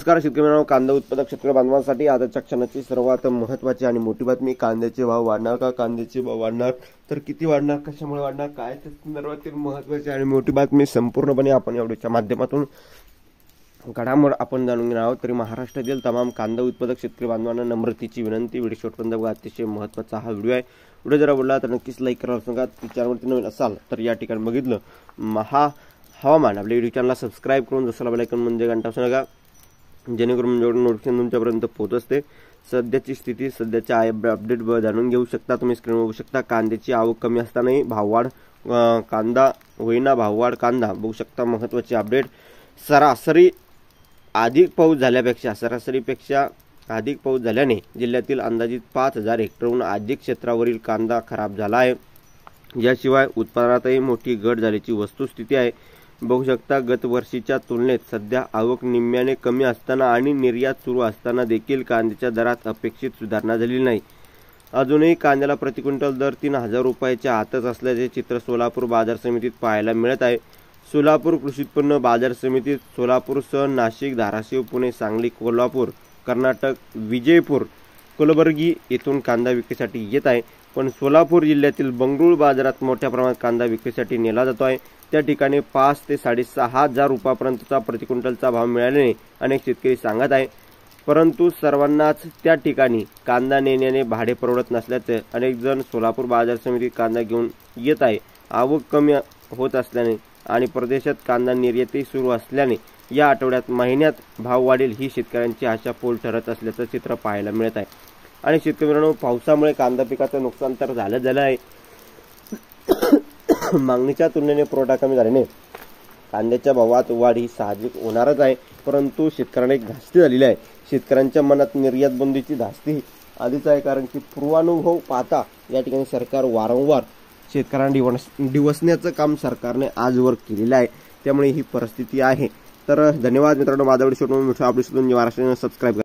नमस्कार शेतकरी मित्रांनो, कांदा उत्पादक शेतकरी बांधवांसाठी आजच्या क्षणाची सर्वात महत्त्वाची आणि मोठी बातमी. कांद्याचे भाव वाढणार का? कांद्याचे भाव वाढणार तर किती वाढणार, कशामुळे वाढणार, काय त्या संदर्भातील महत्त्वाची आणि मोठी बातमी संपूर्णपणे आपण या व्हिडिओच्या माध्यमातून घडामोड आपण जाणून घेणार आहोत. तरी महाराष्ट्रातील तमाम कांदा उत्पादक शेतकरी बांधवांना नम्रतेची विनंती, व्हिडिओ शेवटपर्यंत बघा. अतिशय महत्त्वाचा हा व्हिडिओ आहे. व्हिडिओ जर आवडला तर नक्कीच लाईक करायला विसरू नका. चॅनलवरती नवीन असाल तर या ठिकाणी बघितलं हवामान आपल्या व्हिडिओ चॅनलला सबस्क्राईब करून जसं बेल आयकॉन म्हणजे घंटा वाजवू नका, जेणेकरून नोटिफिकेशन तुमच्यापर्यंत पोहोचत असते. सध्याची स्थिती, सध्याच्या अपडेट जाणून घेऊ शकता. तुम्ही स्क्रीनवर बघू शकता. कांद्याची आवक कमी असतानाही भाववाढ, कांदा होईना भाववाढ कांदा बघू शकता. महत्त्वाची अपडेट. सरासरीपेक्षा अधिक पाऊस झाल्याने जिल्ह्यातील अंदाजित 5000 हेक्टरहून अधिक क्षेत्रावरील कांदा खराब झाला आहे. याशिवाय उत्पादनातही मोठी घट झाल्याची वस्तुस्थिती आहे. बघू शकता. गत वर्षीच्या तुलनेत सध्या आवक निम्म्याने कमी असताना आणि निर्यात सुरू असताना देखील कांद्याच्या दरात अपेक्षित सुधारणा झालेली नाही. अजूनही कांद्याला प्रति क्विंटल दर 3000 रुपयाच्या आतच असल्याचे चित्र सोलापूर बाजार समितीत पाहायला मिळत आहे. सोलापूर कृषी उत्पन्न बाजार समितीत सोलापूरसह नाशिक, धाराशिव, पुणे, सांगली, कोल्हापूर, कर्नाटक, विजयपूर, कलबुर्गी येथून कांदा विक्रीसाठी येत आहे. पण सोलापूर जिल्ह्यातील बंगळूर बाजारात मोठ्या प्रमाणात कांदा विक्रीसाठी नेला जातो आहे. त्या ठिकाणी 5 ते 6,500 रुपयापर्यंतचा प्रति क्विंटलचा भाव मिळाल्याने अनेक शेतकरी सांगत आहे. परंतु सर्वांनाच त्या ठिकाणी कांदा नेण्याने भाडे परवडत नसल्याचे अनेक जण सोलापूर बाजार समितीत कांदा घेऊन येत आहे. आवक कमी होत असल्याने आणि प्रदेशात कांदा निर्यातही सुरू असल्याने या आठवड्यात महिन्यात भाव वाढेल ही शेतकऱ्यांची आशा पोल ठरत असल्याचं चित्र पाहायला मिळत आहे. आणि शेतकरी मित्रांनो, पावसामुळे कांदा पिकाचं नुकसान तर झालं आहे. मागणीच्या तुलनेने पुरवठा कमी झाल्याने कांद्याच्या भावात वाढ ही साहजिक होणारच आहे. परंतु शेतकऱ्यांना एक धास्ती झालेली आहे. शेतकऱ्यांच्या मनात निर्यात बंदीची धास्ती आधीच आहे. कारण की पूर्वानुभव पाहता या ठिकाणी सरकार वारंवार शेतकऱ्यांना डिवसण्याचं काम सरकारने आजवर केलेलं आहे. त्यामुळे ही परिस्थिती आहे. तर धन्यवाद मित्रांनो. माझा व्हिडिओ शेवटून सबस्क्राईब करा.